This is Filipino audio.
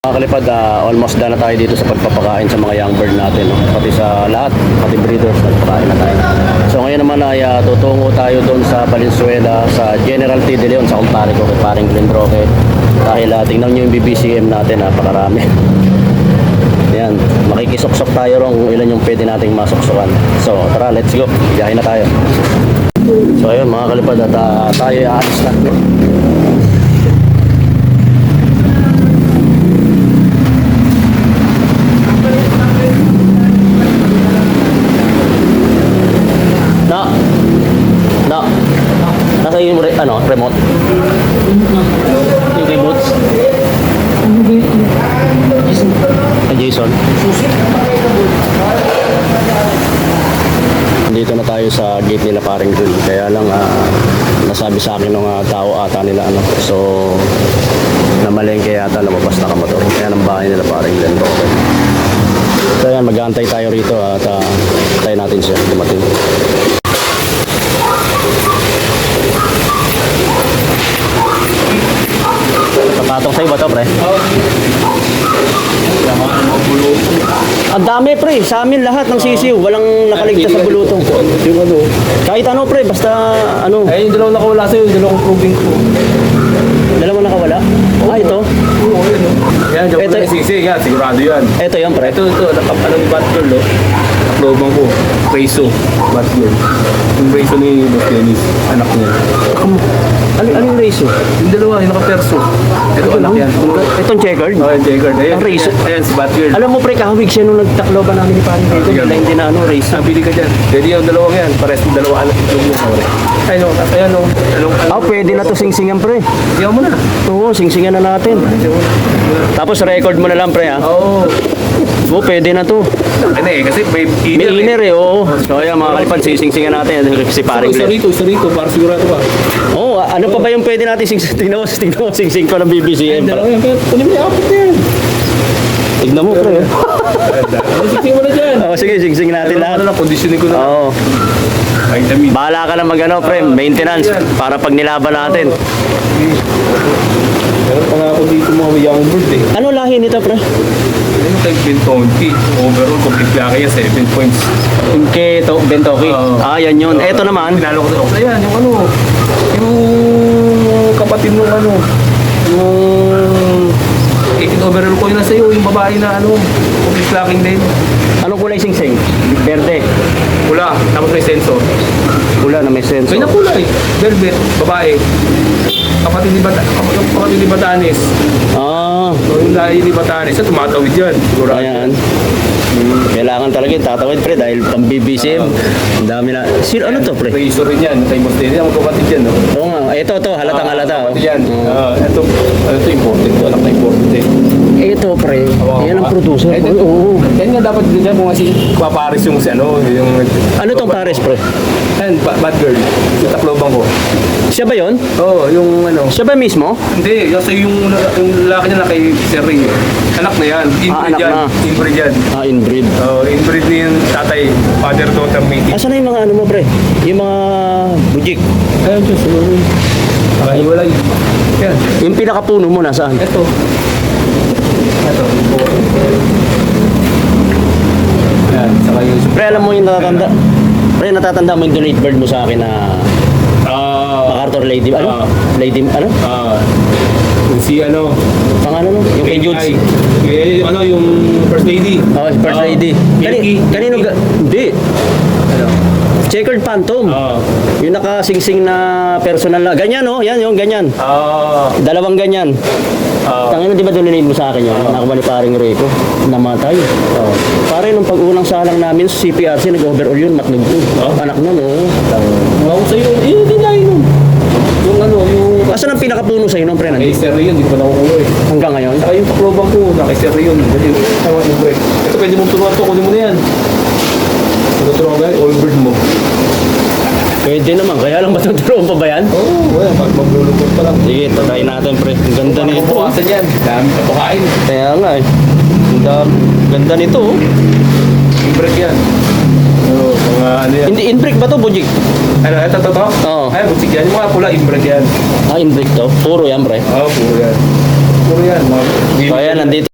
Mga kalipad, almost done na tayo dito sa pagpapakain sa mga young bird natin, no? Pati sa lahat, pati breeders, nagpapakain na tayo. So ngayon naman ay tutungo tayo doon sa Valenzuela, sa General T. De Leon, sa kumpare ko, kay paring Glenn Roque. Dahil tingnan nyo yung BBCM natin, napakarami. Yan, makikisuksok tayo ron kung ilan yung pwede nating masuksukan. So tara, let's go, biyahe na tayo. So ayun mga kalipad, tayo aalis na. Nasa yung remote? Yung remote? Jason? Dito na tayo sa gate nila paring dun. Kaya lang nasabi sa akin ng tao ata nila so namalengke yata, lumabas na kamotor. Kaya ng bahay nila paring Glenn Roque. So yan, mag-aantay tayo rito at tayo natin siya dumating. Patong sa'yo ba ito, pre? Ang dami, pre. Sa amin lahat ng sisiw. Walang nakaligtas sa bulutong. Yung kahit pre. Basta Eh, yung dalawang nakawala sa'yo. Yung dalawang proving ko. Dalawang nakawala? Ito? Oo, yun. Yan, joke Ito, na yung sisi. Yan, sigurado yan. Ito yan, pre. Ito. Anong batgirl, no? Naklobang ko. Preso. Batgirl. Yung preso ni Boss Dennis. Anak niya. Anong race? Yung dalawa, yung naka-perso. Ito anak yan. Itong checkered? Oo, yung checkered. Ayan, Ang race? Ayan, si Batgirl. Alam mo, pre, kahawig siya nung nagtakloban namin ni paring dito. Wala hindi na race. Bili ka dyan. Pwede yung dalawang yan. Pares yung dalawa anak itlog mo. Ayan, Pwede na to singsingan, pre. Siyaw mo na. Oo, singsingan na natin. Tapos record mo na lang, pre, ha? Oo. Pwede na to. Ano kasi may May inner oo. So ayan mga kalipad, sisingsingan natin si paring Isa Glenn. rito, para sigurado ka. Oo, ano pa ba yung pwede natin tingnan mo, singsing ko ng BBCM. Dalawa yan, kaya kunin mo yung apat na yan. Tignan mo, pre. Sising mo na dyan. Oo, sige, singsing natin lahat. Ano na, conditioning ko na. Oo. Vitamin. Bahala ka lang pre, maintenance para pag nilaban natin. Meron pa nga ako dito mga young bird eh. Ano lahi nito, pre? Yung type Bentonki. Overall, complete laki yan, 7 points. Yung kay Bentoki. Yan yun. Eto naman. Pinalo ko sa yan, yung kapatid nung yung 18 overall ko yun na sa'yo, yung babae na complete laki din. Anong kulay singsing? Verde. Pula, tapos may sensor. Pula na may sensor. May nakulay, velvet, babae. Kapatid ni Batanes. So yung lahi ni Batanes, tumatawid yan. Ayan. Kailangan talaga tatawid, pre, dahil pang BBCM. Ang dami na. Ano to, pre? Razor rin yan, tayo mo din. Yan, magkapatid yan, no? Oo nga. Ito, halatang halata. Kapatid yan. Ito important to, anak na important eh. Ito, pre. Yan ang producer. Oo. Yan nga dapat din yan kung kasi paparis yung Ano tong pares, pre? Yan, bad girl. Yung taklobang ko. Siya ba yun? Oo, yung Siya ba mismo? Hindi, kasi yung lalaki niya na kay Sir Ray. Anak na yan. Inbreed anak yan. na. Inbreed yan. Inbreed. Inbreed ni yung tatay. Father-daughter meeting. Asan na yung mga mo, pre? Yung mga bujik. Ayun, Diyos. Nakahiwalay. Yan. Yung pinakapuno mo, nasaan? Ito. Yan, saka yung... Pre, alam mo yung natatanda? Pre, natatanda mo yung donate bird mo sa akin na MacArthur Lady, Lady, yung si pangalan no? Yung kay Judes. Yung First Lady. First Lady. Kanino hindi. Checkered Phantom. Yung nakasingsing na personal na. Ganyan, no? Yan, yung ganyan. Dalawang ganyan. Tangina, di ba donate mo sa akin yun? Nakuha ni paring Rico. Namatay. Pare, nung pag-unang salang namin sa CPRC, nag-overall yun, matnog to. Anak nun, Ako sa'yo, hindi na yun. Yung asan ang pinakapuno sa'yo nung pre? kay Sir Ray yun, di ko na kukuha eh. Hanggang ngayon? Saka yung paklobang ko, kay Sir Ray yun. Ito pwede mong turuan to, kunin mo na yan. Turuan ka, all bird mo. Pwede naman, kaya lang matuturoon pa ba yan? Oo, pag maglulupot pa lang. Sige, tatayin natin pre. Ang ganda nito. Bukasan yan, dami pa pakain. Kaya nga eh. Ganda nito oh. Inbreak yan. Mga Hindi, inbreak ba to, Bujik? Ito? Oo. Ay, butik yan. Yung mga pula, inbreak yan. Inbreak to? Puro yan, pre. Oo, puro yan. Puro yan. So, ayan, nandito